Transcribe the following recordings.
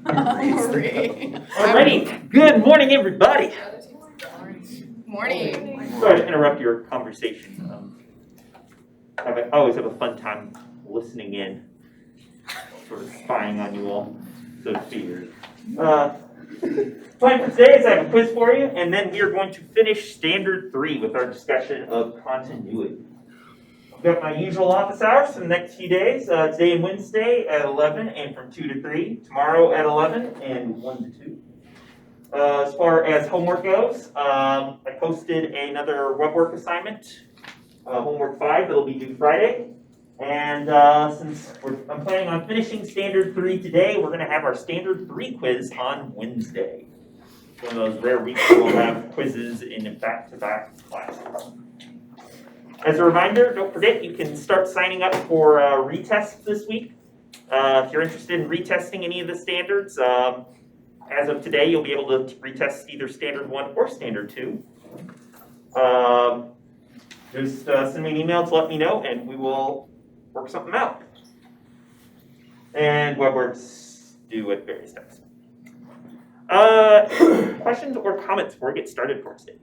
Alrighty, good morning, everybody. Morning. Sorry to interrupt your conversation. I always have a fun time listening in, sort of spying on you all, so to speak. Plan for today is I have a quiz for you, and then we are going to finish Standard 3 with our discussion of continuity. I've got my usual office hours for the next few days, today and Wednesday at 11 and from 2 to 3, tomorrow at 11 and 1 to 2. As far as homework goes, I posted another web work assignment, homework 5, that'll be due Friday. And since I'm planning on finishing Standard 3 today, we're going to have our Standard 3 quiz on Wednesday. One of those rare weeks we'll have quizzes in back-to-back classes. As a reminder, don't forget you can start signing up for retests this week. If you're interested in retesting any of the standards, as of today, you'll be able to retest either Standard 1 or Standard 2. Just send me an email to let me know, and we will work something out. And WebWorks do at various times. Questions or comments before we get started for today?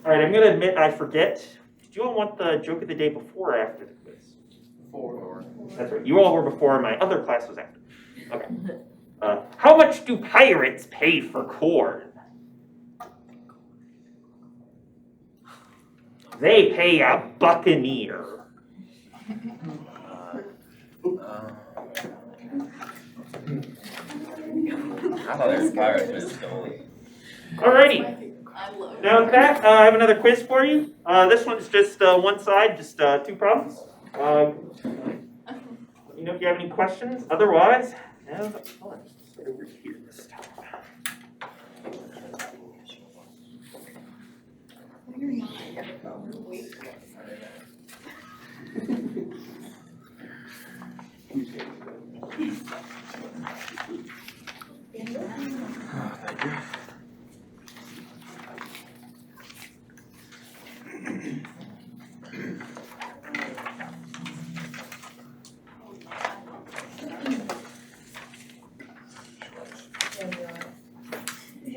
All right, I'm going to admit I forget. Did you all want the joke of the day before or after the quiz? Before. That's right. You all were before. My other class was after. Okay. How much do pirates pay for corn? They pay a buccaneer. I thought it was pirates, but it's stole. Alrighty. Now with that, I have another quiz for you. This one's just one side, just 2 problems. Let me know if you have any questions. Otherwise, have fun. Let's over here this time.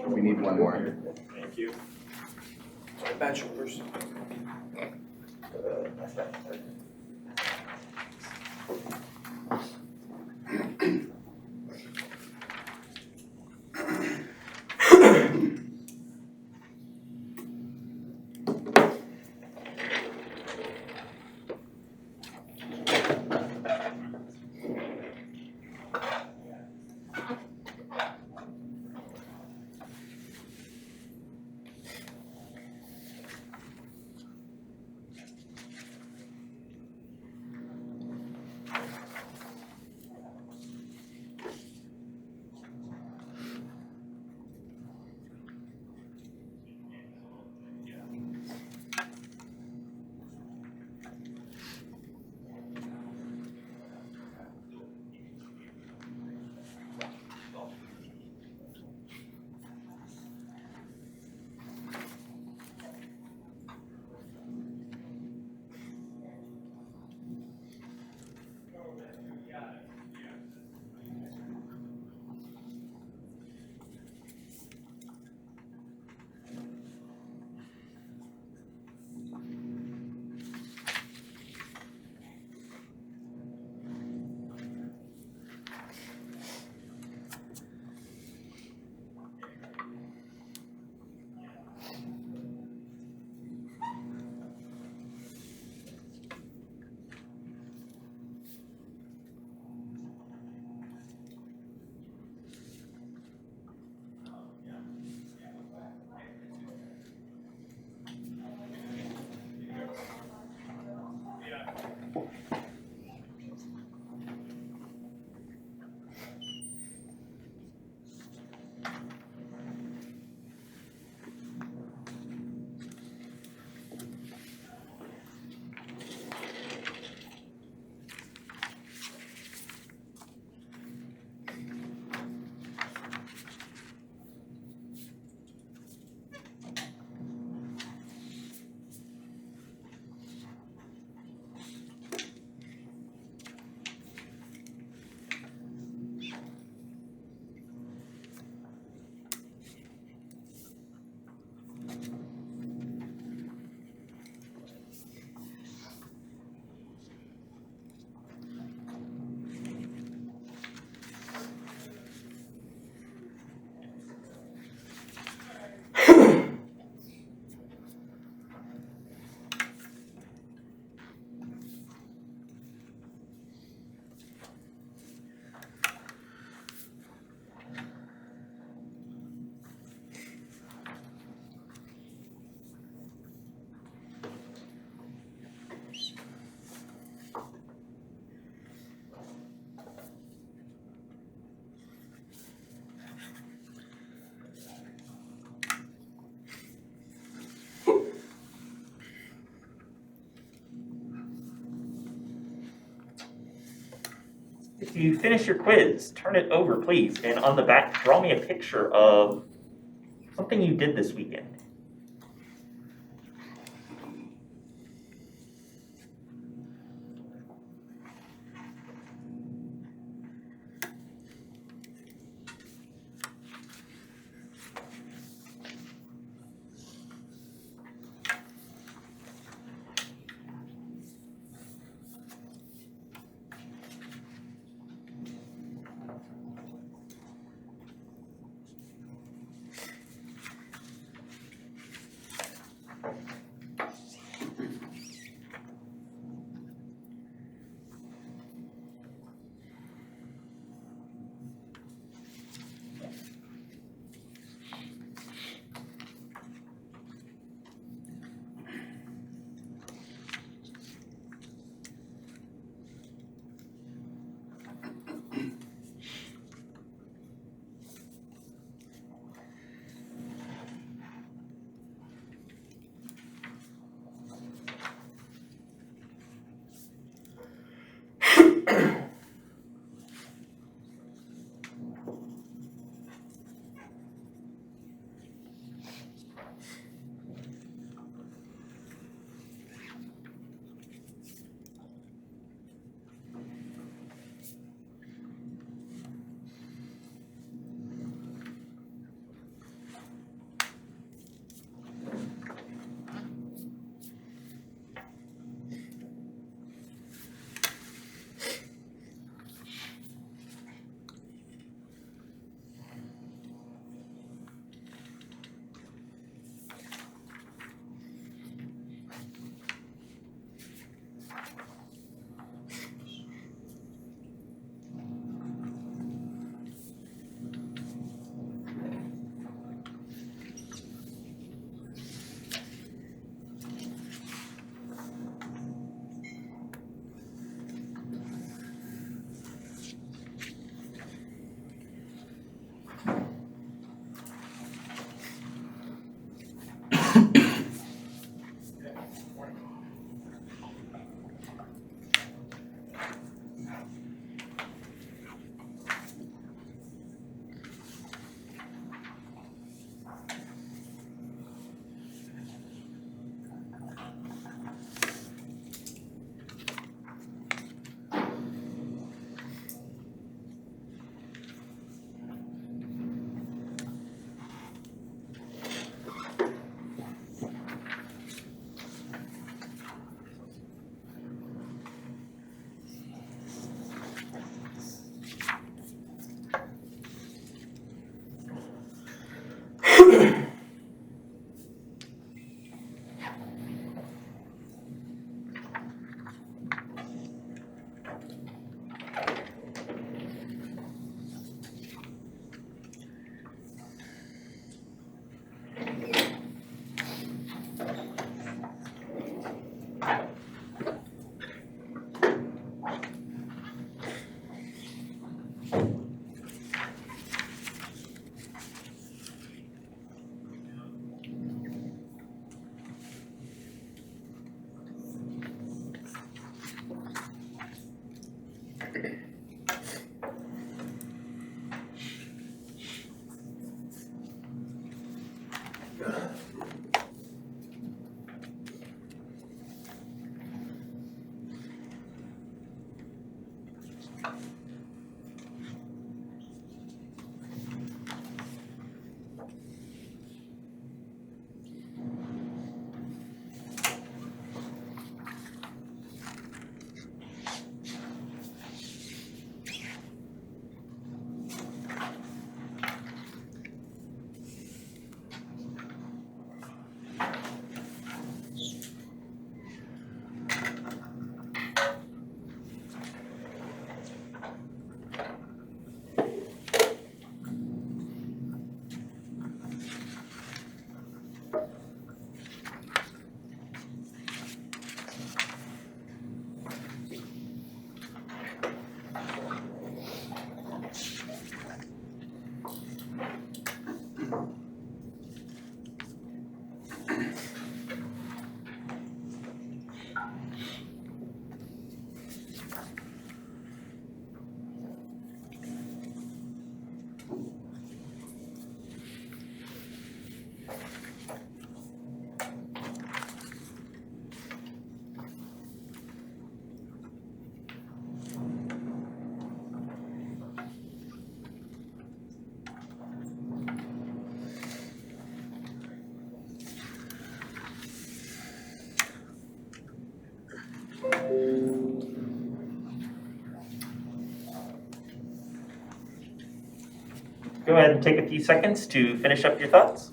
We need one more. Thank you. Bachelor's. If you finish your quiz, turn it over, please, and on the back, draw me a picture of something you did this weekend. Go ahead and take a few seconds to finish up your thoughts.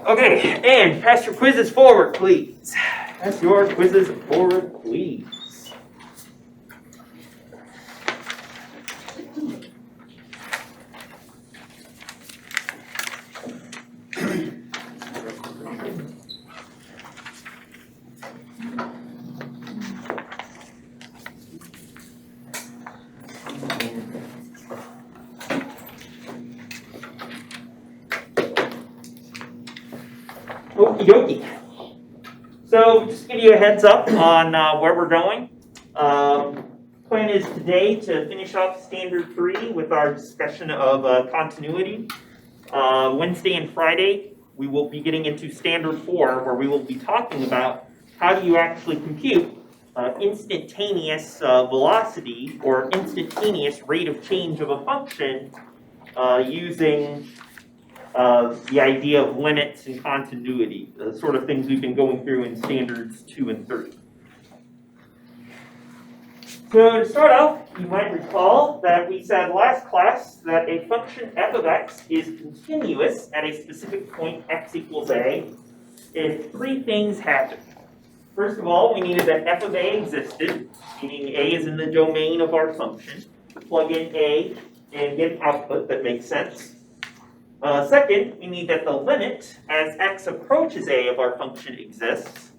Okay, and pass your quizzes forward, please. Pass your quizzes forward, please. Okie dokie. So just to give you a heads up on where we're going. Plan is today to finish off standard 3 with our discussion of continuity. Wednesday and Friday we will be getting into standard 4 where we will be talking about how do you actually compute instantaneous velocity or instantaneous rate of change of a function using the idea of limits and continuity, the sort of things we've been going through in standards 2 and 3. So to start off, you might recall that we said last class that a function f of x is continuous at a specific point x equals a if 3 things happen. First of all, we needed that f of a existed, meaning a is in the domain of our function. Plug in a and get an output that makes sense. Second, we need that the limit as x approaches a of our function exists.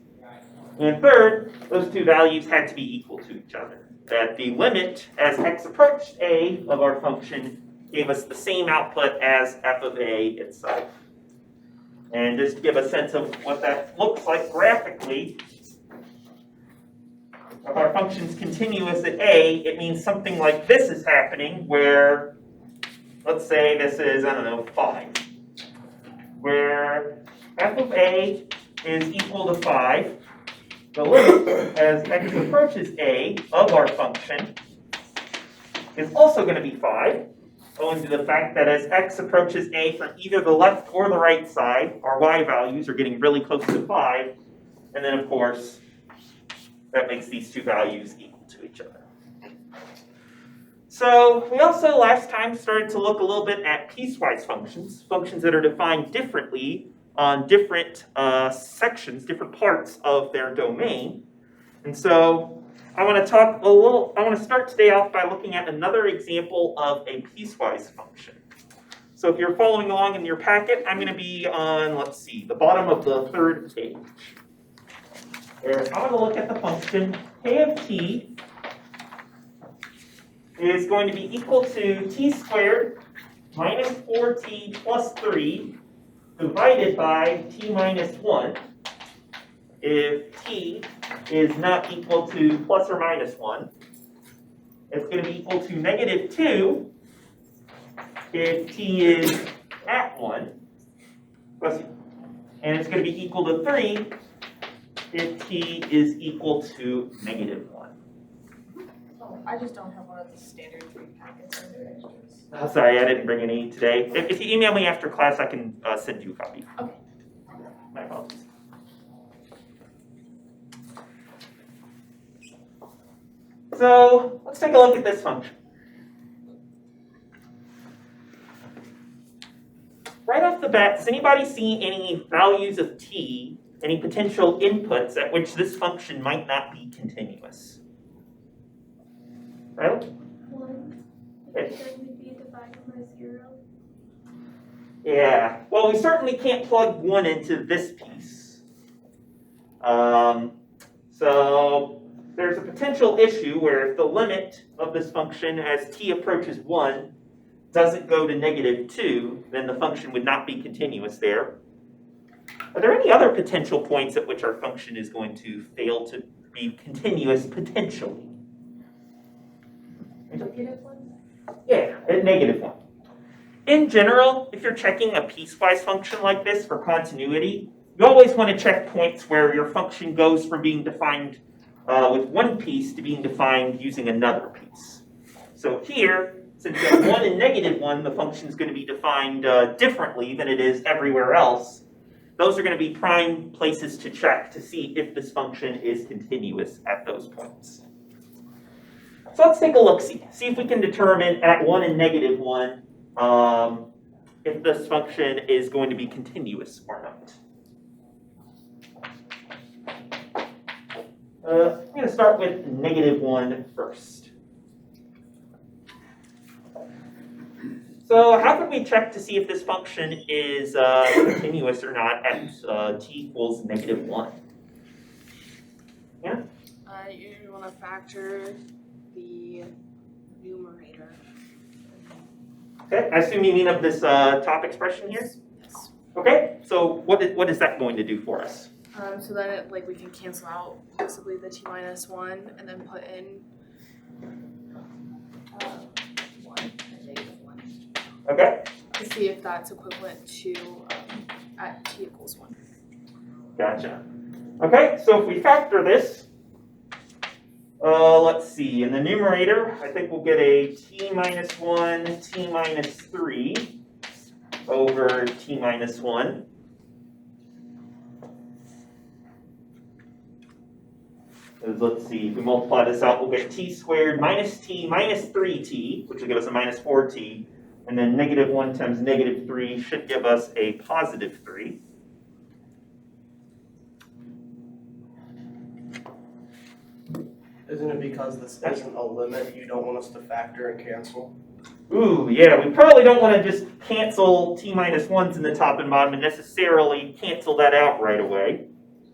And third, those two values had to be equal to each other. That the limit as x approached a of our function gave us the same output as f of a itself. And just to give a sense of what that looks like graphically, if our function's continuous at a, it means something like this is happening where, let's say this is, 5, where f of a is equal to 5. The limit as x approaches a of our function is also going to be 5, owing to the fact that as x approaches a from either the left or the right side, our y values are getting really close to 5, and then of course, that makes these two values equal to each other. So we also last time started to look a little bit at piecewise functions, functions that are defined differently on different sections, different parts of their domain. And so I want to start today off by looking at another example of a piecewise function. So if you're following along in your packet, I'm going to be on, the bottom of the 3rd page. Where I'm going to look at the function k of t is going to be equal to t squared minus 4t plus 3 divided by t minus 1 if t is not equal to plus or minus 1. It's going to be equal to negative 2 if t is at 1. And it's going to be equal to 3 if t is equal to negative 1. Oh, I just don't have one of the standard 3 packets. Are there extras? Oh, sorry, I didn't bring any today. If you email me after class, I can send you a copy. Okay. My apologies. So let's take a look at this function. right off the bat, does anybody see any values of t, any potential inputs at which this function might not be continuous? Right? 1. It- It would be divided by 0. Yeah, well, we certainly can't plug 1 into this piece. So there's a potential issue where if the limit of this function as t approaches 1 doesn't go to -2, then the function would not be continuous there. Are there any other potential points at which our function is going to fail to be continuous potentially? -1. Yeah, at -1. In general, if you're checking a piecewise function like this for continuity, you always want to check points where your function goes from being defined with one piece to being defined using another piece. So here, since you have 1 and -1, the function is going to be defined differently than it is everywhere else. Those are going to be prime places to check to see if this function is continuous at those points. So let's take a look-see. See if we can determine at 1 and -1 if this function is going to be continuous or not. I'm going to start with -1 first. So how can we check to see if this function is continuous or not at t equals -1? Yeah? You want to factor the numerator. Okay, I assume you mean of this top expression here? Yes. Okay, so what is that going to do for us? So then it, we can cancel out possibly the t minus 1 and then put in 1 and -1 Okay, to see if that's equivalent to at t equals 1. gotcha. Okay, so if we factor this, let's see, in the numerator, I think we'll get a t minus 1, t minus 3 over t minus 1. Let's see, if we multiply this out, we'll get t squared minus t minus 3t, which will give us a minus 4t, and then -1 times -3 should give us a positive 3. Isn't it because this isn't a limit, you don't want us to factor and cancel? Ooh, yeah, we probably don't want to just cancel t minus 1s in the top and bottom and necessarily cancel that out right away.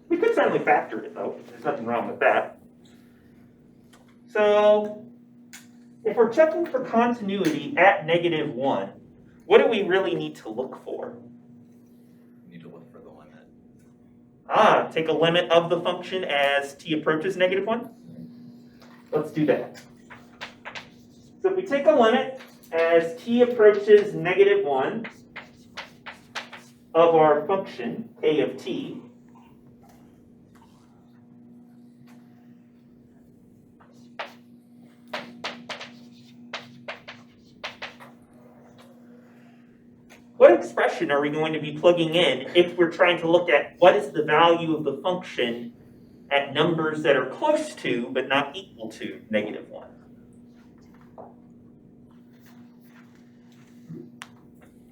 We could certainly factor it though, there's nothing wrong with that. So, if we're checking for continuity at -1, what do we really need to look for? We need to look for the limit. Take a limit of the function as t approaches -1? Let's do that. So if we take a limit as t approaches -1 of our function, k of t, what expression are we going to be plugging in if we're trying to look at what is the value of the function at numbers that are close to but not equal to -1?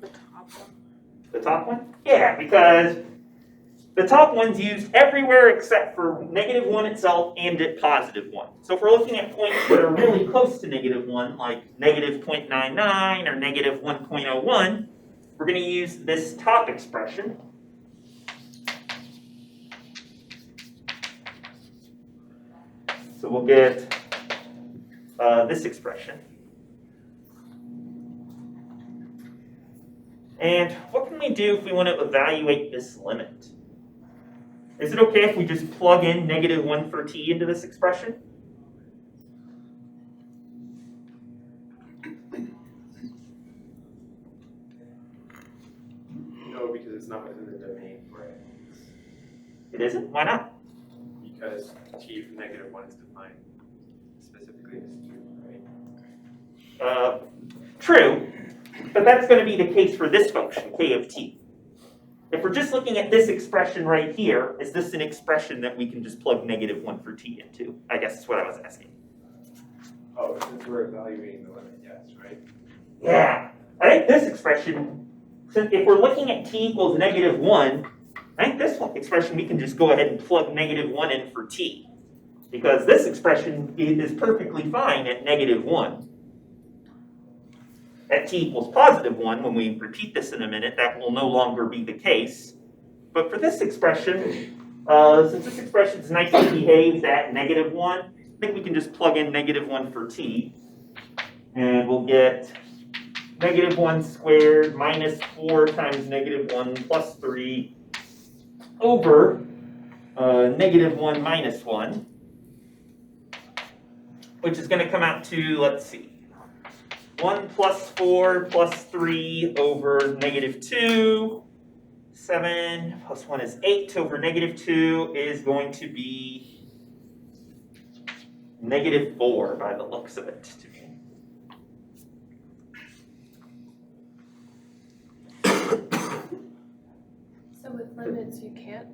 The top one. The top one? Yeah, because the top one's used everywhere except for -1 itself and at +1. So if we're looking at points that are really close to -1, like -0.99 or -1.01, we're going to use this top expression. So we'll get this expression. And what can we do if we want to evaluate this limit? Is it okay if we just plug in -1 for t into this expression? No, because it's not within the domain for it. It isn't? Why not? Because t from -1 is defined specifically as 2, right? True, but that's going to be the case for this function, k of t. If we're just looking at this expression right here, is this an expression that we can just plug -1 for t into? I guess that's what I was asking. Oh, since we're evaluating the limit, yes, right? Yeah, I think this expression since if we're looking at t equals -1, I think this expression we can just go ahead and plug -1 in for t. Because this expression is perfectly fine at -1. At t equals +1, when we repeat this in a minute, that will no longer be the case. But for this expression, since this expression is nicely behaved at -1, I think we can just plug in -1 for t. And we'll get -1 squared minus 4 times -1 plus 3 over -1 minus 1, which is going to come out to, let's see, 1 plus 4 plus 3 over -2. 7 plus 1 is 8 over -2 is going to be -4 by the looks of it to me. So with limits, you can't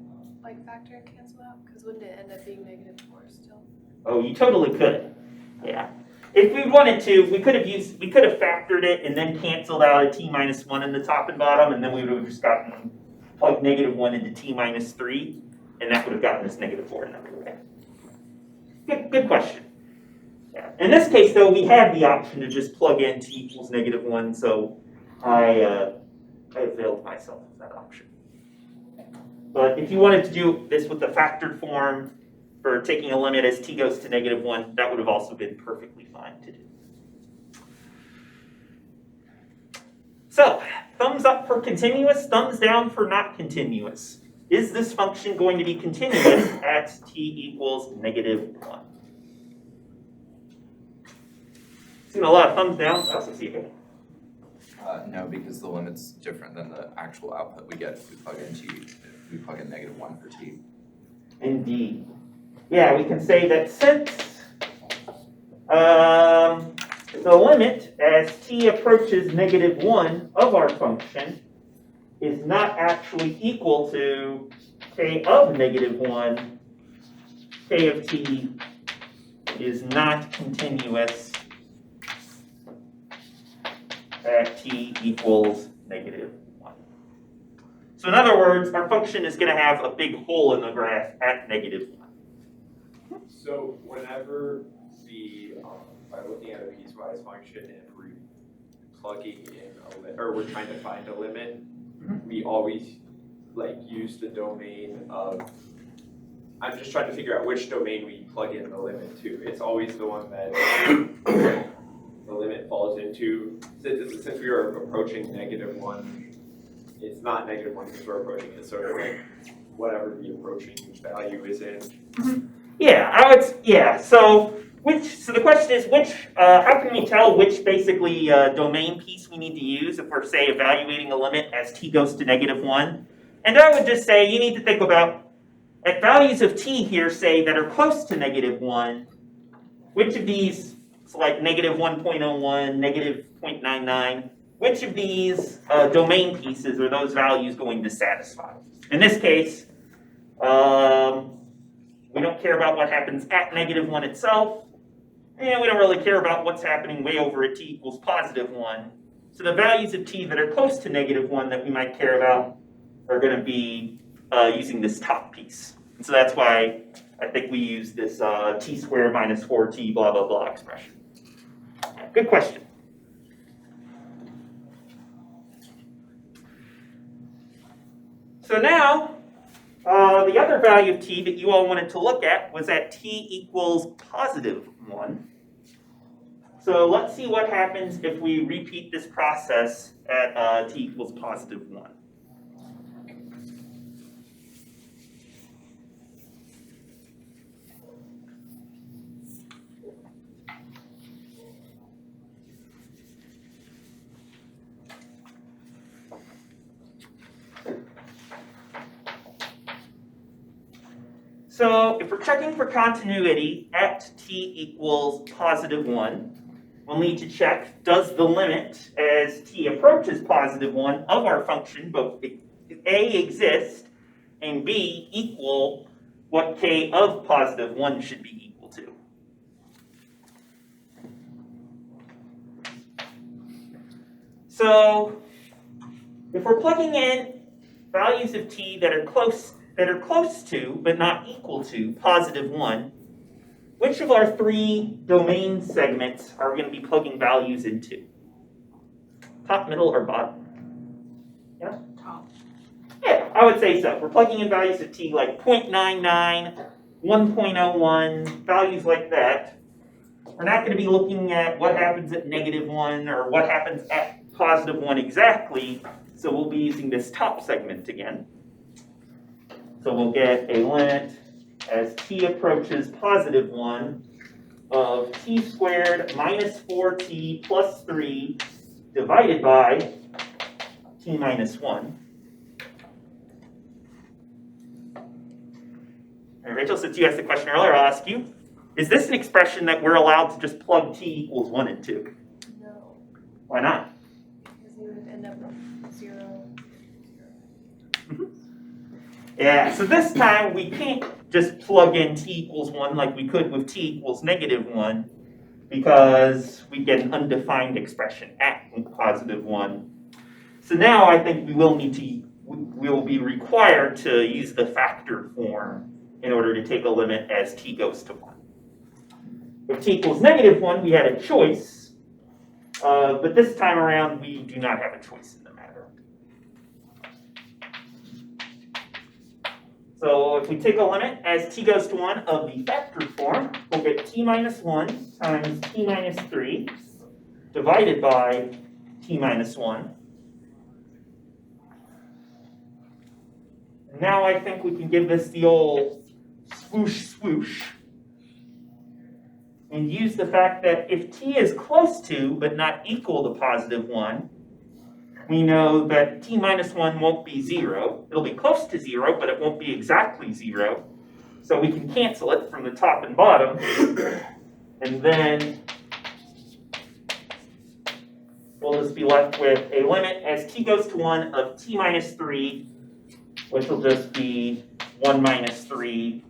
like factor and cancel out? Because wouldn't it end up being -4 still? Oh, you totally could. Yeah. If we wanted to, we could have factored it and then canceled out a t minus 1 in the top and bottom, and then we would have just gotten plugged -1 into t minus 3, and that would have gotten us -4 another way. Good question. Yeah. In this case, though, we had the option to just plug in t equals -1, so I availed myself of that option. But if you wanted to do this with the factored form for taking a limit as t goes to -1, that would have also been perfectly fine to do. So, thumbs up for continuous, thumbs down for not continuous. Is this function going to be continuous at t equals -1? Seen a lot of thumbs down, I also see it. No, because the limit's different than the actual output we get if we plug in t, if we plug in -1 for t. Indeed. Yeah, we can say that since the limit as t approaches -1 of our function is not actually equal to k of -1, k of t is not continuous at t equals -1. So in other words, our function is going to have a big hole in the graph at -1. So whenever by looking at a piecewise function and we're plugging in or we're trying to find a limit, we always use the domain of, I'm just trying to figure out which domain we plug in the limit to. It's always the one that the limit falls into. Since we are approaching -1, it's not -1 because we're approaching it, so whatever the approaching value is in. Yeah, so the question is how can we tell which basically domain piece we need to use if we're, say, evaluating a limit as t goes to -1? And I would just say you need to think about, at values of t here, say, that are close to -1, which of these, so like -1.01, -0.99, which of these domain pieces are those values going to satisfy? In this case, we don't care about what happens at -1 itself, and we don't really care about what's happening way over at t equals +1. So the values of t that are close to -1 that we might care about are going to be using this top piece. And so that's why I think we use this t squared minus 4t blah blah blah expression. Good question. So now, the other value of t that you all wanted to look at was at t equals +1. So let's see what happens if we repeat this process at t equals +1. So if we're checking for continuity at t equals +1, we'll need to check, does the limit as t approaches +1 of our function, both a exist and b equal what k of +1 should be equal to? So if we're plugging in values of t that are close to, but not equal to, positive 1, which of our 3 domain segments are we going to be plugging values into? Top, middle, or bottom? Yeah? Top. Yeah, I would say so. We're plugging in values of t like 0.99, 1.01, values like that. We're not going to be looking at what happens at -1 or what happens at positive 1 exactly, so we'll be using this top segment again. So we'll get a limit as t approaches positive 1 of t squared minus 4t plus 3 divided by t minus 1. All right, Rachel, since you asked the question earlier, I'll ask you, is this an expression that we're allowed to just plug t equals 1 into? No, Why not? because you would end up with 0. Yeah, so this time we can't just plug in t equals 1 like we could with t equals -1 because we get an undefined expression at positive 1. So now I think we will be required to use the factor form in order to take a limit as t goes to 1. If t equals -1, we had a choice, but this time around we do not have a choice in the matter. So if we take a limit as t goes to 1 of the factor form, we'll get t minus 1 times t minus 3 divided by t minus 1. Now I think we can give this the old swoosh swoosh and use the fact that if t is close to but not equal to positive 1, we know that t minus 1 won't be 0. It'll be close to 0, but it won't be exactly 0. So we can cancel it from the top and bottom. And then we'll just be left with a limit as t goes to 1 of t minus 3, which will just be 1 minus 3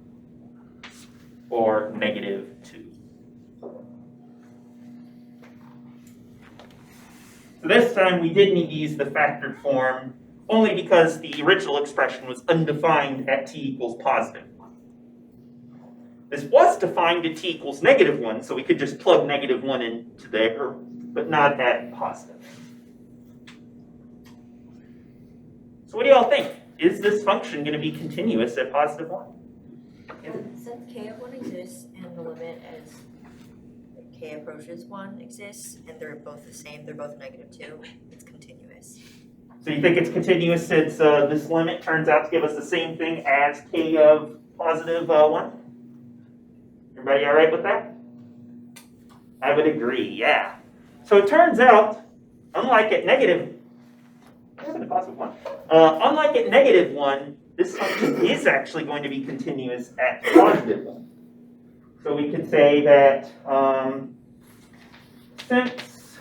or -2. So this time we did need to use the factored form only because the original expression was undefined at t equals positive 1. This was defined at t equals -1, so we could just plug -1 into there, but not at positive. So what do y'all think? Is this function going to be continuous at positive 1? Since k of 1 exists and the limit as k approaches 1 exists, and they're both the same, they're both -2, it's continuous. So you think it's continuous since this limit turns out to give us the same thing as k of positive 1? Everybody all right with that? I would agree, yeah. So it turns out, unlike at positive 1, unlike at -1, this function is actually going to be continuous at positive 1. So we could say that since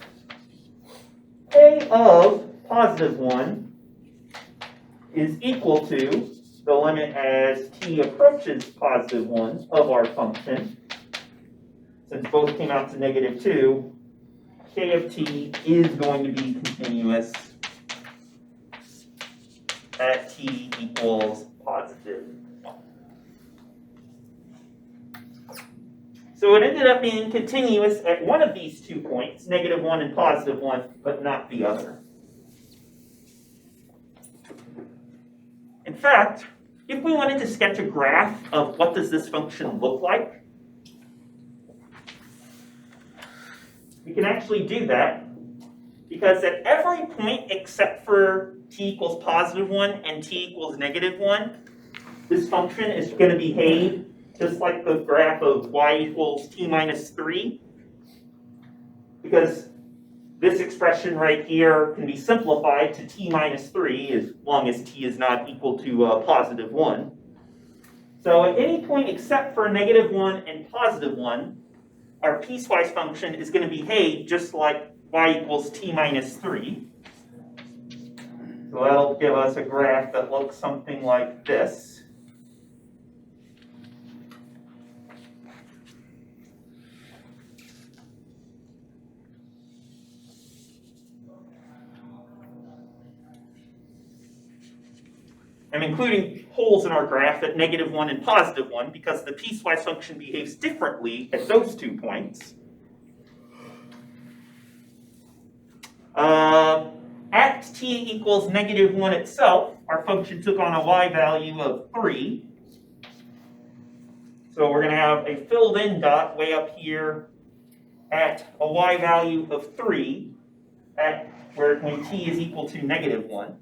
k of positive 1 is equal to the limit as t approaches positive 1 of our function, since both came out to -2, k of t is going to be continuous at t equals positive 1. So it ended up being continuous at one of these 2 points, -1 and positive 1, but not the other. In fact, if we wanted to sketch a graph of what does this function look like, we can actually do that, because at every point except for t equals positive 1 and t equals -1, this function is going to behave just like the graph of y equals t minus 3, because this expression right here can be simplified to t minus 3 as long as t is not equal to positive 1. So at any point except for -1 and positive 1, our piecewise function is going to behave just like y equals t minus 3. So that'll give us a graph that looks something like this. I'm including holes in our graph at -1 and +1 because the piecewise function behaves differently at those 2 points. At t equals -1 itself, our function took on a y value of 3. So we're going to have a filled in dot way up here at a y value of 3 at when t is equal to -1.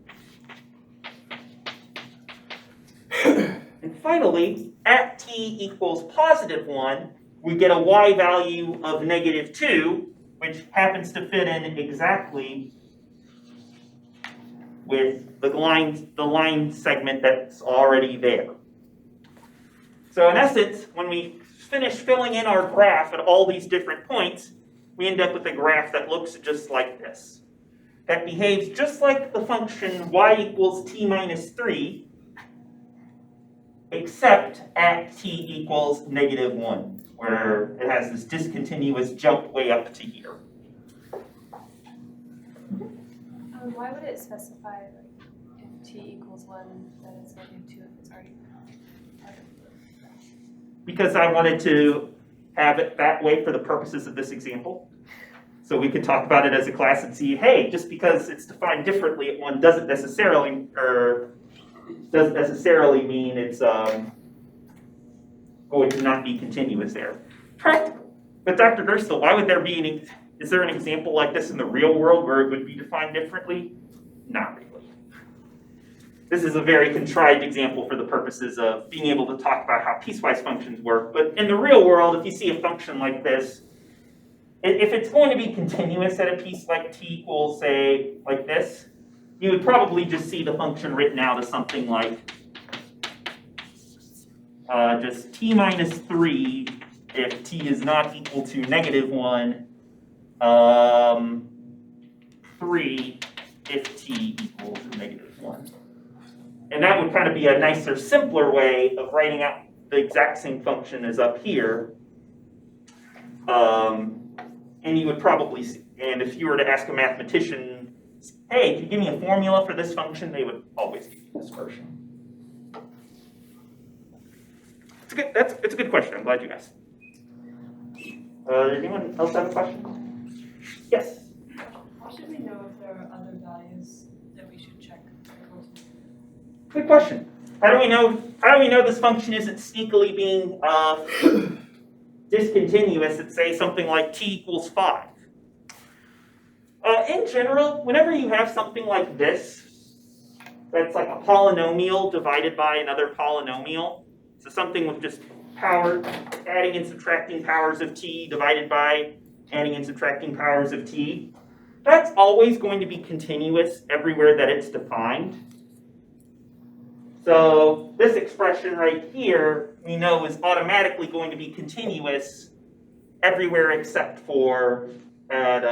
And finally, at t equals +1, we get a y value of -2, which happens to fit in exactly with the line segment that's already there. So in essence, when we finish filling in our graph at all these different points, we end up with a graph that looks just like this. That behaves just like the function y equals t minus 3, except at t equals -1, where it has this discontinuous jump way up to here. Why would it specify like if t equals 1 that it's -2 if it's already part of the Because I wanted to have it that way for the purposes of this example. So we could talk about it as a class and see, hey, just because it's defined differently at 1 doesn't necessarily mean it's going to not be continuous there. Practical. But Dr. Gerstle, why would there be is there an example like this in the real world where it would be defined differently? Not really. This is a very contrived example for the purposes of being able to talk about how piecewise functions work. But in the real world, if you see a function like this, if it's going to be continuous at a piece like t equals, say, like this, you would probably just see the function written out as something like just t minus 3 if t is not equal to -1, 3 if t equals -1. And that would kind of be a nicer, simpler way of writing out the exact same function as up here. And you would probably see, and if you were to ask a mathematician, hey, can you give me a formula for this function? They would always give you this version. It's a good question. I'm glad you asked. Anyone else have a question? Yes. How should we know if there are other values that we should check? Good question. How do we know this function isn't sneakily being discontinuous at, say, something like t equals 5? In general, whenever you have something like this, that's like a polynomial divided by another polynomial, so something with just power, adding and subtracting powers of t divided by adding and subtracting powers of t, that's always going to be continuous everywhere that it's defined. So this expression right here, we know is automatically going to be continuous everywhere except for at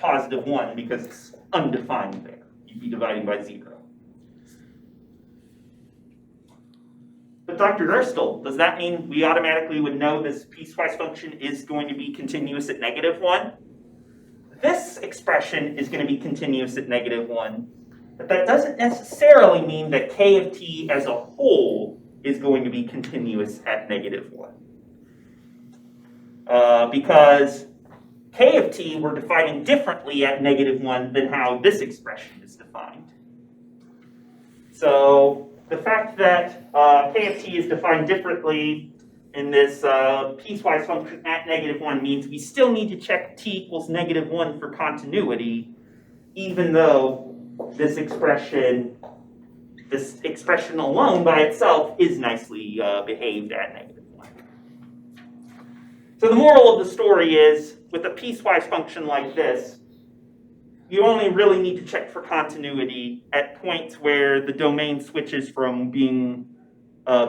+1 because it's undefined there. You'd be dividing by 0. But Dr. Gerstle, does that mean we automatically would know this piecewise function is going to be continuous at -1? This expression is going to be continuous at -1. But that doesn't necessarily mean that k of t as a whole is going to be continuous at -1. Because k of t we're defining differently at -1 than how this expression is defined. So the fact that k of t is defined differently in this piecewise function at -1 means we still need to check t equals -1 for continuity, even though this expression alone by itself is nicely behaved at -1. So the moral of the story is, with a piecewise function like this, you only really need to check for continuity at points where the domain switches from being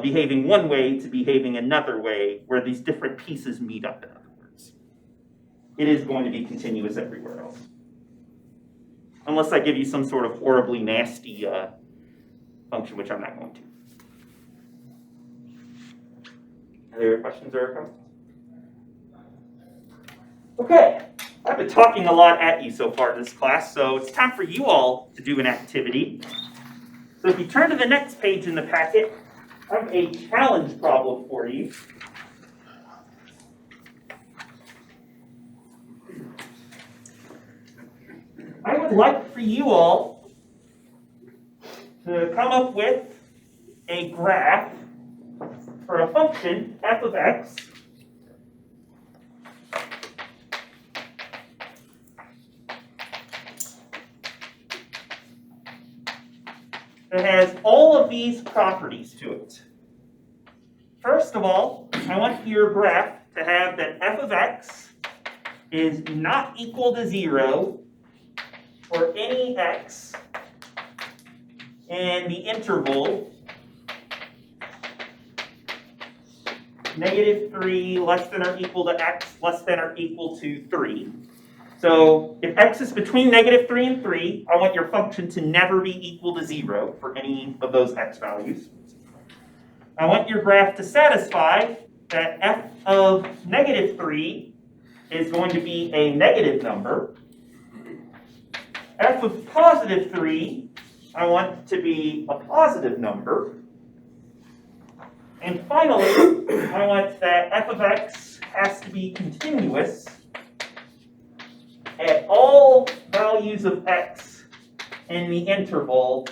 behaving one way to behaving another way, where these different pieces meet up, in other words. It is going to be continuous everywhere else. Unless I give you some sort of horribly nasty function, which I'm not going to. Other questions or comments? Okay, I've been talking a lot at you so far in this class, so it's time for you all to do an activity. So So if you turn to the next page in the packet, I have a challenge problem for you. I would like for you all to come up with a graph for a function f of x that has all of these properties to it. First of all, I want your graph to have that f of x is not equal to 0 for any x in the interval -3 less than or equal to x less than or equal to 3. So if x is between -3 and 3, I want your function to never be equal to 0 for any of those x values. I want your graph to satisfy that f of -3 is going to be a negative number. F of +3, I want to be a positive number. And finally, I want that f of x has to be continuous at all values of x in the interval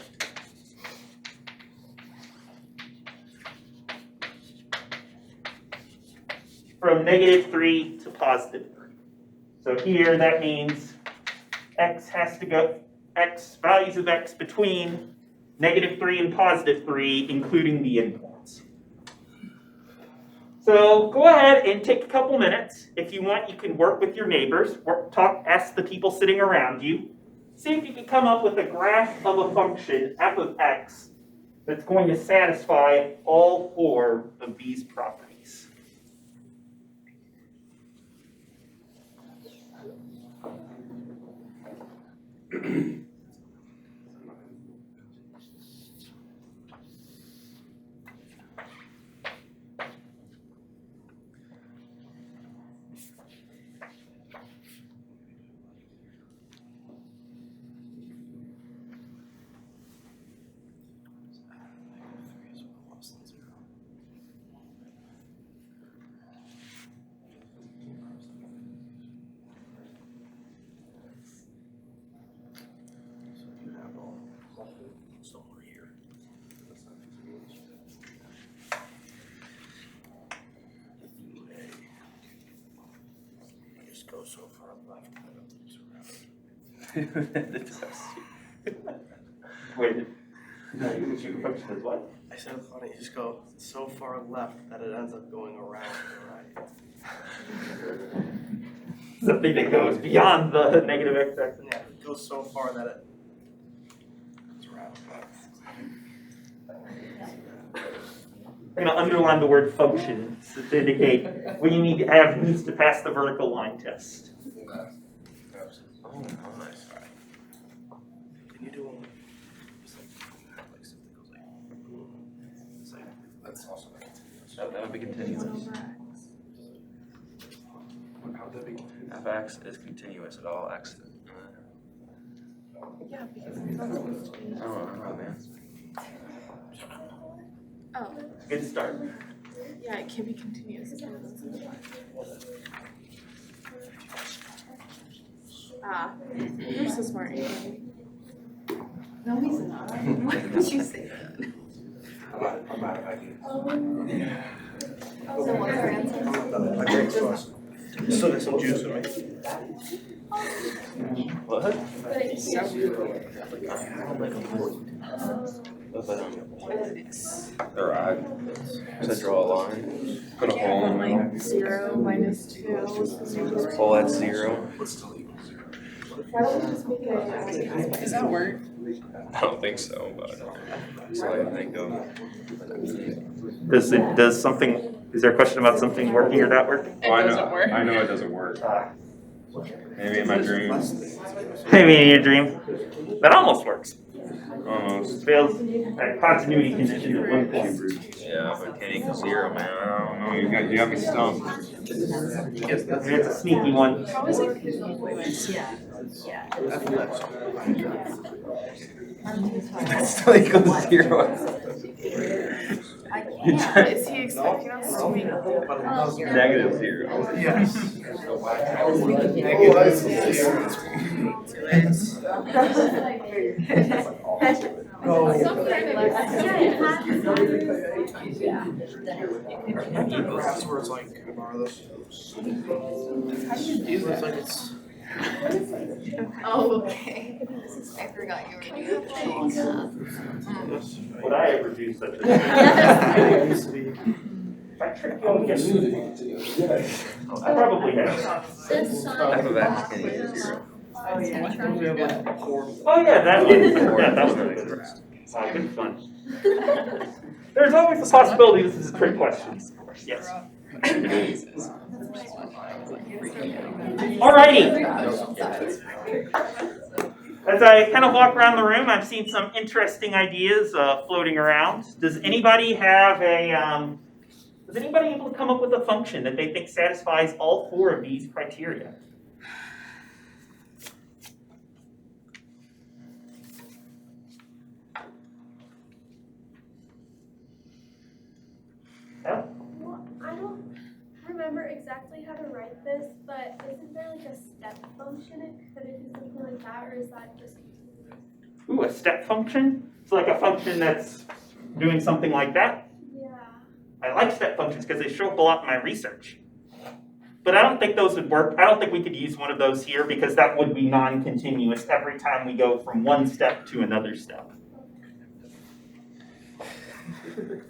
from -3 to +3. So here that means x has to go, values of x between -3 and +3, including the endpoints. So go ahead and take a couple minutes. If you want, you can work with your neighbors, ask the people sitting around you. See if you can come up with a graph of a function, f of x, that's going to satisfy all 4 of these properties. Go so far left that The test. Wait, no, your function is what? I said, why don't you just go so far left that it ends up going around the right. Something that goes beyond the negative x-axis. Yeah, it goes so far that it goes around. I'm going to underline the word function to indicate when you need to have needs to pass the vertical line test. Oh, nice. Can you do one? That's also that would be continuous. How would that be? f(x) is continuous at all x. Yeah, because it's not supposed to be. Oh, man. Oh, Good start. yeah, it can be continuous. It's one of those. Ah, you're so smart, Avery. No, he's not. Why would you say that? I'm out of ideas. So what's our answer? A great sauce. Still got some juice in me. What? Alright. So draw a line. Put a hole in the middle. Like 0 minus 2. Pull at 0. Why don't we just make it? Does that work? I don't think so, but that's all I think of. Is there a question about something working or not working? Oh, I know it doesn't work. Maybe in my dreams. Maybe in your dream. That almost works. Almost. Fails at continuity condition at one point. Yeah, but can't equal 0, man. I don't know. You got me stumped. It's a sneaky one. How is it continuous? Yeah, yeah. Still equals 0. I can't. Is he expecting us to make? Negative 0. Yes. That's where it's like, can I borrow this? It's like it's. Oh, okay. I forgot you were doing that. Would I ever do such a thing? If I trick you, I'll get I probably have. F of x can equal 0. Oh yeah, that one. Yeah, that was good. Good fun. There's always a possibility this is a trick question. Yes. Alrighty. As I kind of walk around the room, I've seen some interesting ideas floating around. Does anybody have is anybody able to come up with a function that they think satisfies all 4 of these criteria? Well, I don't remember exactly how to write this, but isn't there like a step function? Could it be something like that, or is that just continuous? Ooh, a step function? It's like a function that's doing something like that. Yeah. I like step functions because they show up a lot in my research. But I don't think those would work. I don't think we could use one of those here because that would be non-continuous every time we go from one step to another step.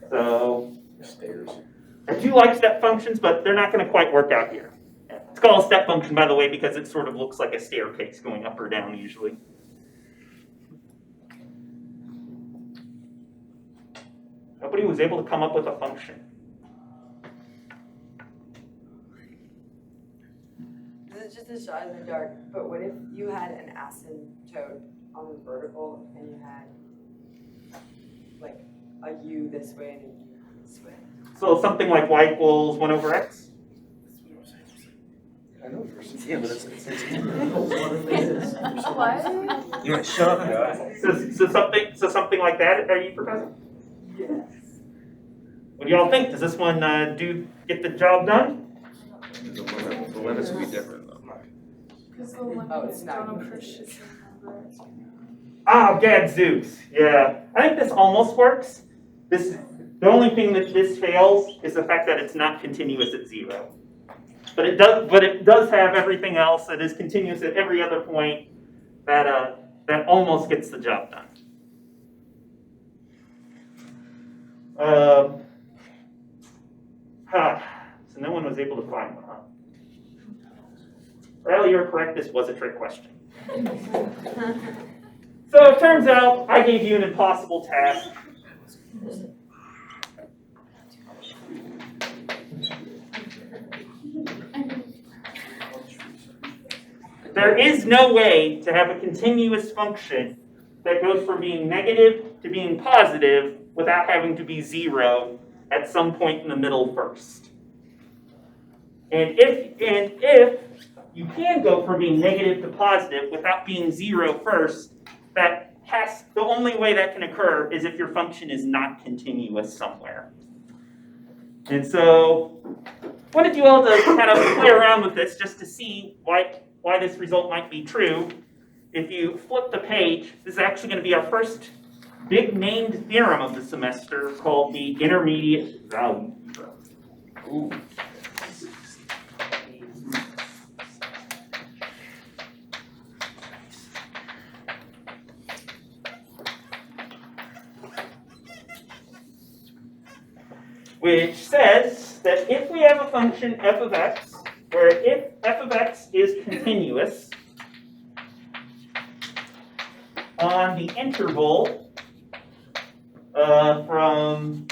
So, I do like step functions, but they're not going to quite work out here. It's called a step function, by the way, because it sort of looks like a staircase going up or down usually. Nobody was able to come up with a function. This is just a shot in the dark, but what if you had an asymptote on the vertical and you had like a u this way and a u this way? So something like y equals 1 over x? I know versus. Yeah, but it's What? You want to shut up, guy? So something like that, are you proposing? Yes. What do y'all think? Does this one get the job done? The limits would be different, though. Because the limits don't appreciate the number. Ah, gadzooks. Yeah. I think this almost works. The only thing that this fails is the fact that it's not continuous at 0. But it does have everything else that is continuous at every other point that almost gets the job done. So no one was able to find one, huh? Well, you're correct, this was a trick question. So it turns out I gave you an impossible task. There is no way to have a continuous function that goes from being negative to being positive without having to be 0 at some point in the middle first. And if you can go from being negative to positive without being 0 first, the only way that can occur is if your function is not continuous somewhere. And so I wanted you all to kind of play around with this just to see why this result might be true. If you flip the page, this is actually going to be our first big named theorem of the semester called the intermediate value theorem. Ooh. Which says that if we have a function f of x, where if f of x is continuous on the interval from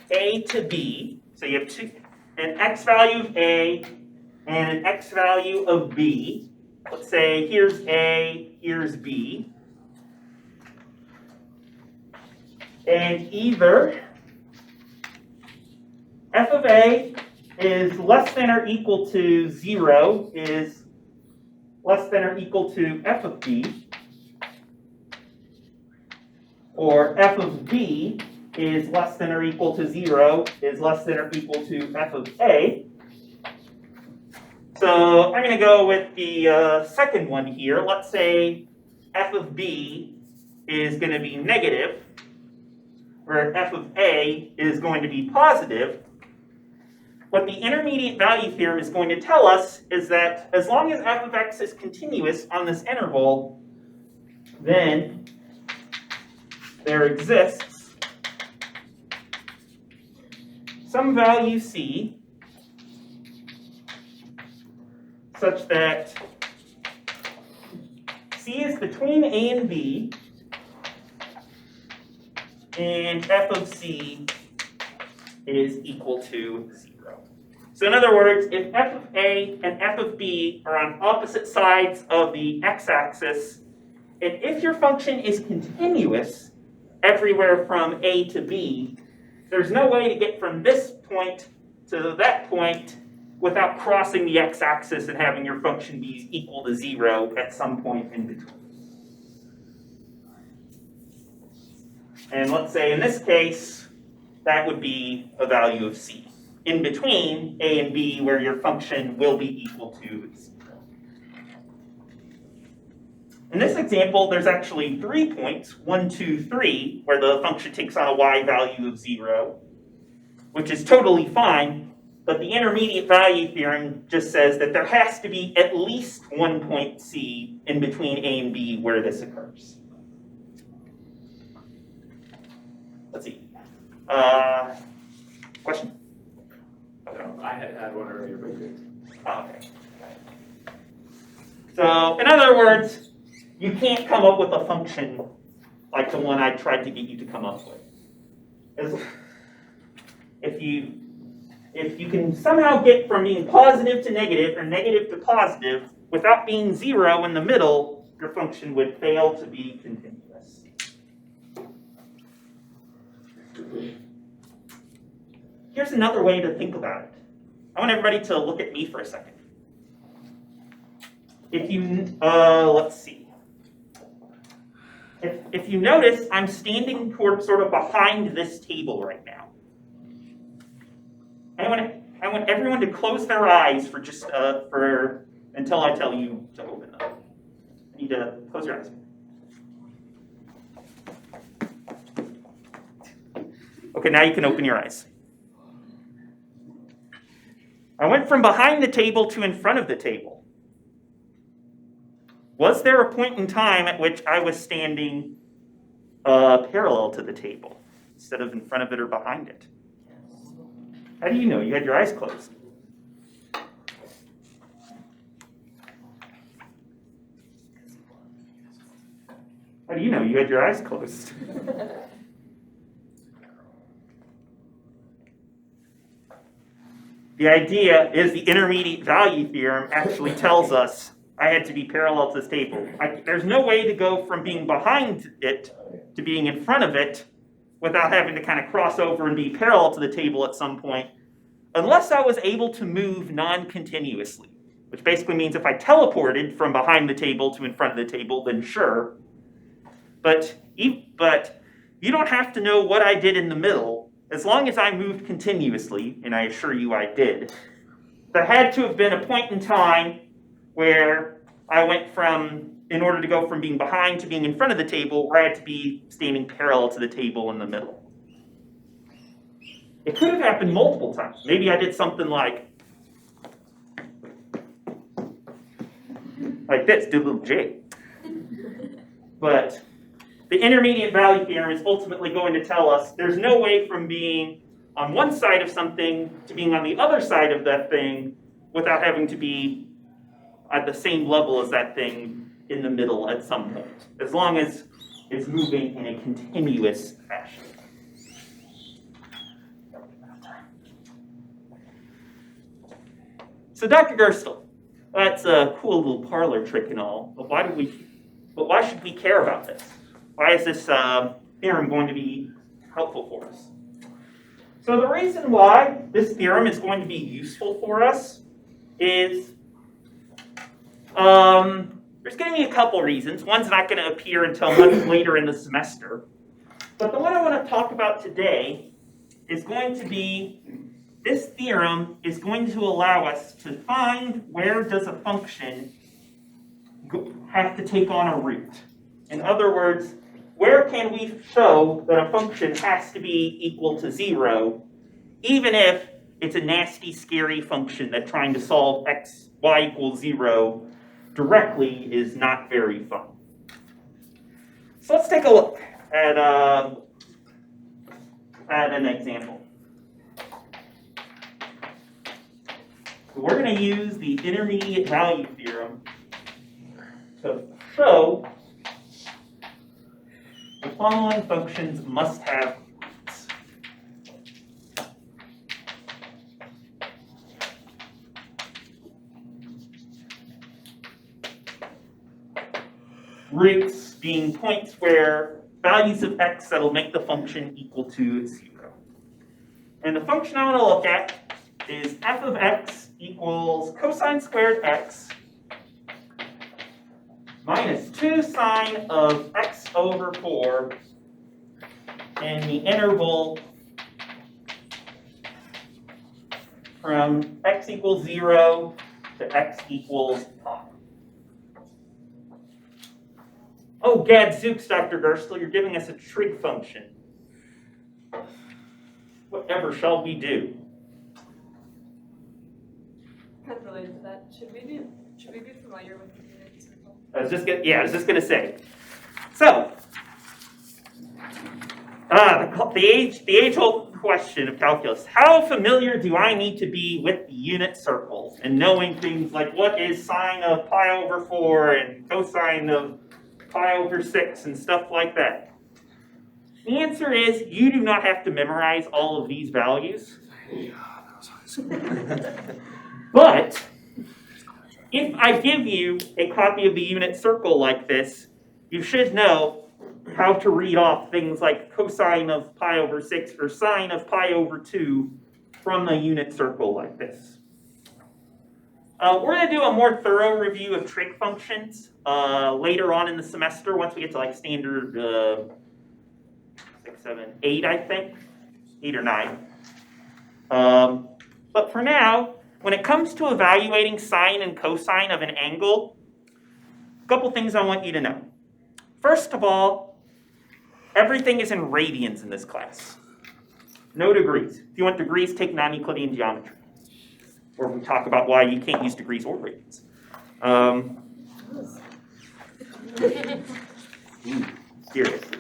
a to b, so you have an x value of a and an x value of b. Let's say here's a, here's b. And either f of a is less than or equal to 0, is less than or equal to f of b, or f of b is less than or equal to 0 is less than or equal to f of a. So I'm going to go with the second one here. Let's say f of b is going to be negative, where f of a is going to be positive. What the intermediate value theorem is going to tell us is that as long as f of x is continuous on this interval, then there exists some value c such that c is between a and b, and f of c is equal to 0. So in other words, if f of a and f of b are on opposite sides of the x-axis, and if your function is continuous everywhere from a to b, there's no way to get from this point to that point without crossing the x-axis and having your function be equal to 0 at some point in between. And let's say in this case, that would be a value of c, in between a and b, where your function will be equal to 0. In this example, there's actually 3 points, 1, 2, 3, where the function takes on a y value of 0, which is totally fine, but the intermediate value theorem just says that there has to be at least 1 point c in between a and b where this occurs. Let's see. Question? I had one earlier, but good. Oh, okay. So, in other words, you can't come up with a function like the one I tried to get you to come up with. If you can somehow get from being positive to negative or negative to positive without being 0 in the middle, your function would fail to be continuous. Here's another way to think about it. I want everybody to look at me for a second. If you, let's see. If you notice, I'm standing toward sort of behind this table right now. I want everyone to close their eyes for just until I tell you to open them. You need to close your eyes. Okay, now you can open your eyes. I went from behind the table to in front of the table. Was there a point in time at which I was standing parallel to the table instead of in front of it or behind it? How do you know? You had your eyes closed. How do you know? You had your eyes closed. The idea is the intermediate value theorem actually tells us I had to be parallel to this table. There's no way to go from being behind it to being in front of it without having to kind of cross over and be parallel to the table at some point, unless I was able to move non-continuously, which basically means if I teleported from behind the table to in front of the table, then sure. But you don't have to know what I did in the middle. As long as I moved continuously, and I assure you I did, there had to have been a point in time where I went from, in order to go from being behind to being in front of the table, where I had to be standing parallel to the table in the middle. It could have happened multiple times. Maybe I did something like this, do a little jig. But the intermediate value theorem is ultimately going to tell us there's no way from being on one side of something to being on the other side of that thing without having to be at the same level as that thing in the middle at some point, as long as it's moving in a continuous fashion. So Dr. Gerstle, that's a cool little parlor trick and all, but why should we care about this? Why is this theorem going to be helpful for us? So the reason why this theorem is going to be useful for us is there's going to be a couple reasons. One's not going to appear until much later in the semester. But the one I want to talk about today is going to be, this theorem is going to allow us to find where does a function have to take on a root. In other words, where can we show that a function has to be equal to 0, even if it's a nasty, scary function that trying to solve y equals 0 directly is not very fun. So let's take a look at an example. So we're going to use the intermediate value theorem to show the following functions must have roots. Roots being points where values of x that'll make the function equal to 0. And the function I want to look at is f of x equals cosine squared x minus 2 sine of x over 4 in the interval from x equals 0 to x equals pi. Oh, gadzooks, Dr. Gerstle, you're giving us a trig function. Whatever shall we do? Kind of related to that, should we be familiar with the unit circle? I was just gonna say. So, the age-old question of calculus: how familiar do I need to be with the unit circles and knowing things like what is sine of pi over 4 and cosine of pi over 6 and stuff like that? The answer is you do not have to memorize all of these values. But if I give you a copy of the unit circle like this, you should know how to read off things like cosine of pi over 6 or sine of pi over 2 from the unit circle like this. We're going to do a more thorough review of trig functions later on in the semester once we get to like standard 6, 7, 8, I think. 8 or 9. But for now, when it comes to evaluating sine and cosine of an angle, a couple things I want you to know. First of all, everything is in radians in this class. No degrees. If you want degrees, take non-Euclidean geometry. Or we talk about why you can't use degrees or radians. Seriously.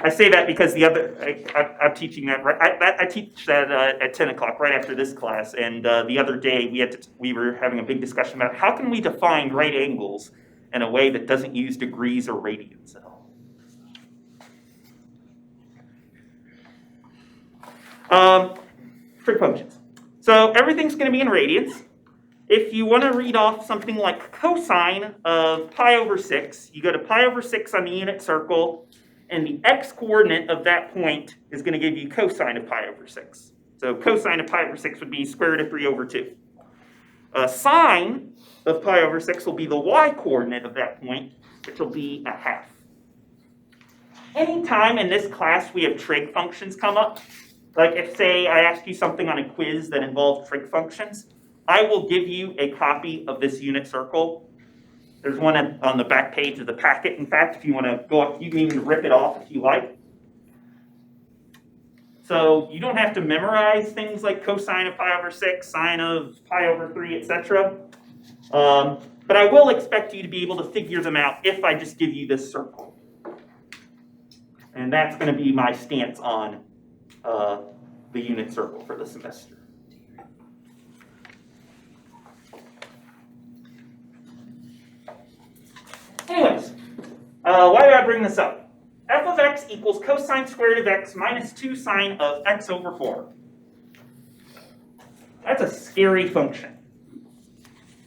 I say that because I'm teaching that. I teach that at 10 o'clock right after this class. And the other day we were having a big discussion about how can we define right angles in a way that doesn't use degrees or radians at all. Trig functions. So everything's going to be in radians. If you want to read off something like cosine of pi over 6, you go to pi over 6 on the unit circle, and the x-coordinate of that point is going to give you cosine of pi over 6. So cosine of pi over 6 would be square root of 3 over 2. Sine of pi over 6 will be the y-coordinate of that point, which will be a half. Anytime in this class we have trig functions come up, like if, say, I ask you something on a quiz that involves trig functions, I will give you a copy of this unit circle. There's one on the back page of the packet. In fact, if you want to go up, you can even rip it off if you like. So you don't have to memorize things like cosine of pi over 6, sine of pi over 3, etc. But I will expect you to be able to figure them out if I just give you this circle. And that's going to be my stance on the unit circle for the semester. Anyways, why do I bring this up? F of x equals cosine squared of x minus 2 sine of x over 4. That's a scary function.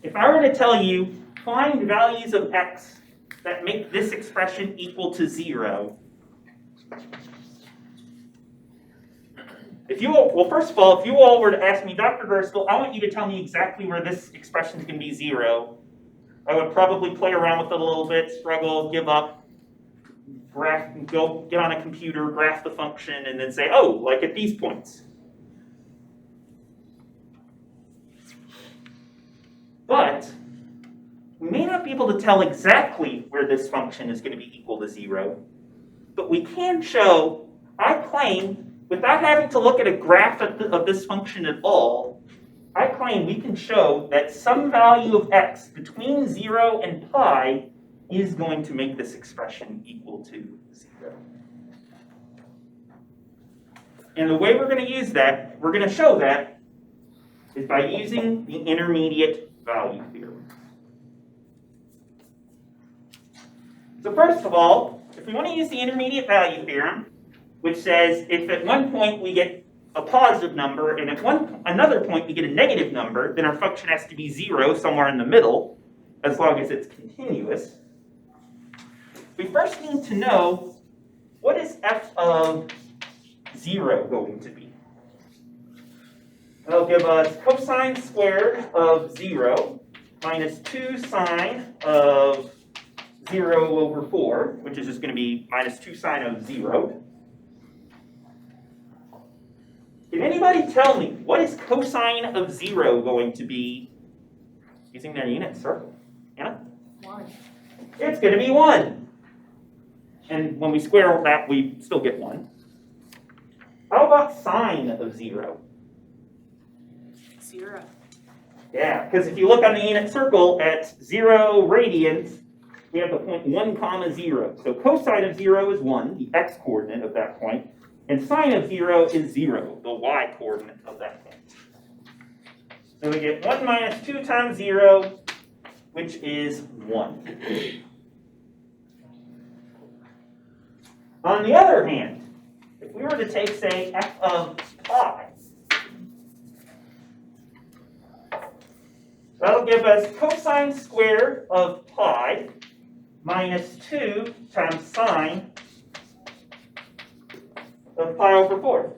If I were to tell you, find values of x that make this expression equal to 0, first of all, if you all were to ask me, Dr. Gerstle, I want you to tell me exactly where this expression is going to be 0, I would probably play around with it a little bit, struggle, give up, go get on a computer, graph the function, and then say, oh, like at these points. But we may not be able to tell exactly where this function is going to be equal to 0, but we can show, I claim, without having to look at a graph of this function at all, I claim we can show that some value of x between 0 and pi is going to make this expression equal to 0. And the way we're going to use that, we're going to show that, is by using the intermediate value theorem. So first of all, if we want to use the intermediate value theorem, which says if at one point we get a positive number and at another point we get a negative number, then our function has to be 0 somewhere in the middle, as long as it's continuous. We first need to know, what is f of 0 going to be? That'll give us cosine squared of 0 minus 2 sine of 0 over 4, which is just going to be minus 2 sine of 0. Can anybody tell me, what is cosine of 0 going to be using their unit circle? Anna? 1. It's going to be 1. And when we square that, we still get 1. How about sine of 0? 0. Yeah, because if you look on the unit circle at 0 radians, we have the point 1 comma 0. So cosine of 0 is 1, the x-coordinate of that point, and sine of 0 is 0, the y-coordinate of that point. So we get 1 minus 2 times 0, which is 1. On the other hand, if we were to take, say, f of pi, that'll give us cosine squared of pi minus 2 times sine of pi over 4.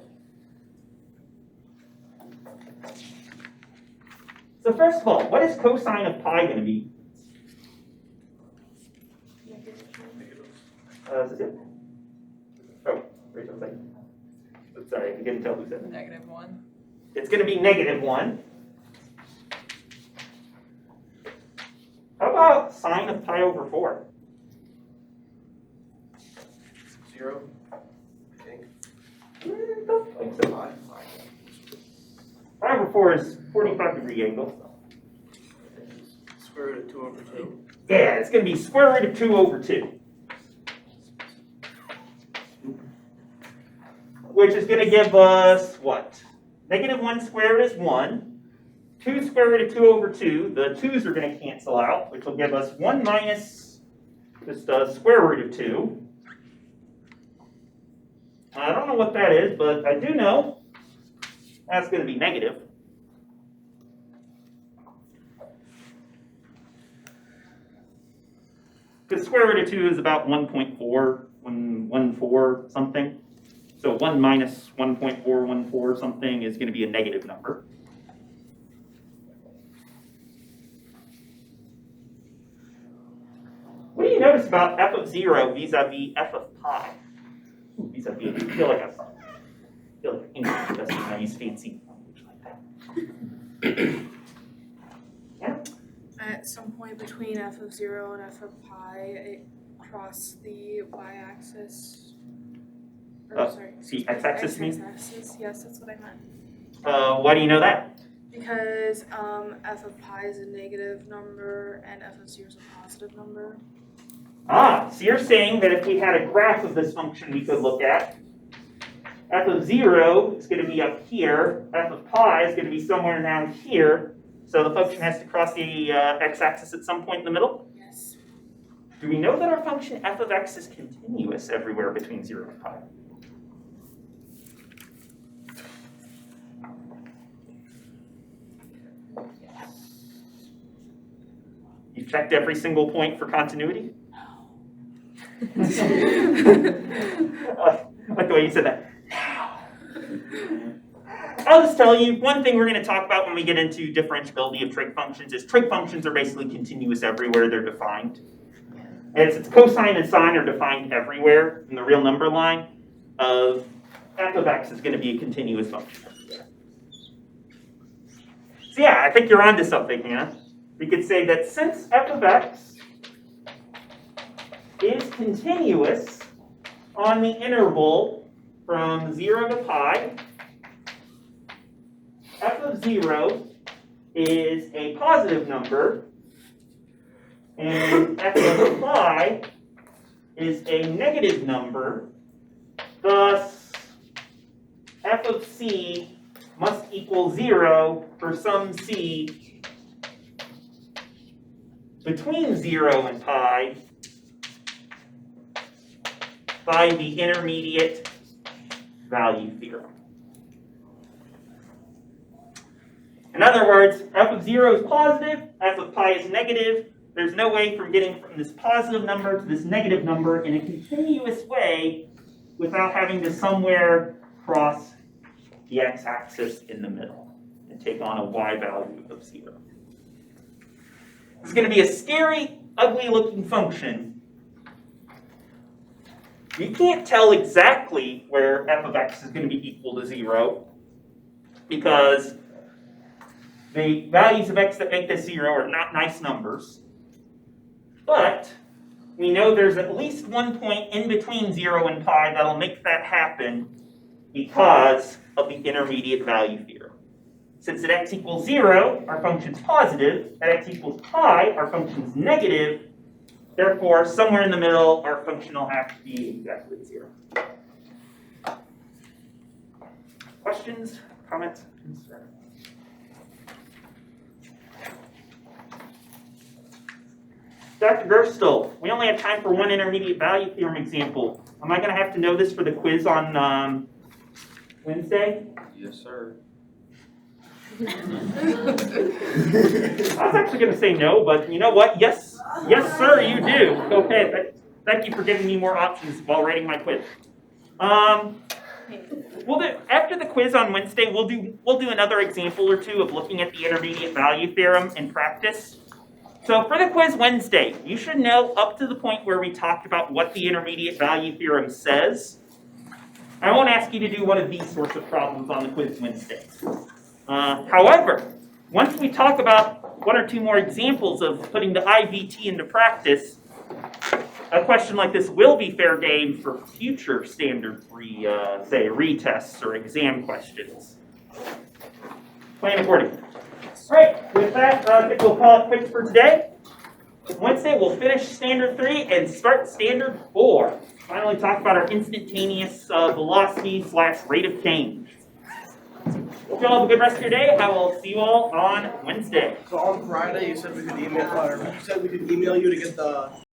So first of all, what is cosine of pi going to be? Is this it? Oh, Rachel's like, sorry, I didn't tell who said it. -1. It's going to be -1. How about sine of pi over 4? 0, I think. Don't think so. Pi over 4 is 45-degree angle. Square root of 2 over 2. Yeah, it's going to be square root of 2 over 2. Which is going to give us what? -1 squared is 1. 2 square root of 2 over 2. The 2's are going to cancel out, which will give us 1 minus just square root of 2. I don't know what that is, but I do know that's going to be negative. Because square root of 2 is about 1.414 something. So 1 minus 1.414 something is going to be a negative number. What do you notice about f of 0 vis-a-vis f of pi? Vis-a-vis, I feel like English doesn't know, use fancy language like that. Yeah? At some point between f of 0 and f of pi, it crossed the y-axis. Sorry, the x-axis means? X-axis, yes, that's what I meant. Why do you know that? Because f of pi is a negative number and f of 0 is a positive number. Ah, so you're saying that if we had a graph of this function we could look at, f of 0 is going to be up here, f of pi is going to be somewhere down here, so the function has to cross the x-axis at some point in the middle? Yes. Do we know that our function f of x is continuous everywhere between 0 and pi? You checked every single point for continuity? I like the way you said that. I'll just tell you, one thing we're going to talk about when we get into differentiability of trig functions is trig functions are basically continuous everywhere they're defined. as its cosine and sine are defined everywhere in the real number line, of f of x is going to be a continuous function. So yeah, I think you're onto something here. We could say that since f of x is continuous on the interval from 0 to pi, f of 0 is a positive number, and f of pi is a negative number. Thus, f of c must equal 0 for some c between 0 and pi by the intermediate value theorem. In other words, f of 0 is positive, f of pi is negative. There's no way from getting from this positive number to this negative number in a continuous way without having to somewhere cross the x-axis in the middle and take on a y value of 0. It's going to be a scary, ugly-looking function. You can't tell exactly where f of x is going to be equal to 0 because the values of x that make this 0 are not nice numbers. But we know there's at least one point in between 0 and pi that'll make that happen because of the intermediate value theorem. Since at x equals 0, our function's positive. At x equals pi, our function's negative. Therefore, somewhere in the middle, our function will have to be exactly 0. Questions, comments, concerns? Dr. Gerstel, we only have time for one intermediate value theorem example. Am I going to have to know this for the quiz on Wednesday? Yes, sir. I was actually going to say no, but you know what? Yes, sir, you do. Okay, thank you for giving me more options while writing my quiz. After the quiz on Wednesday, we'll do another example or two of looking at the intermediate value theorem in practice. So for the quiz Wednesday, you should know up to the point where we talked about what the intermediate value theorem says. I won't ask you to do one of these sorts of problems on the quiz Wednesday. However, once we talk about one or two more examples of putting the IVT into practice, a question like this will be fair game for future standard 3, say, retests or exam questions. Plan accordingly. All right, with that, I think we'll call it quits for today. Wednesday, we'll finish standard 3 and start standard 4. Finally talk about our instantaneous velocity / rate of change. Hope you all have a good rest of your day. I will see you all on Wednesday. So on Friday, you said we could email you to get the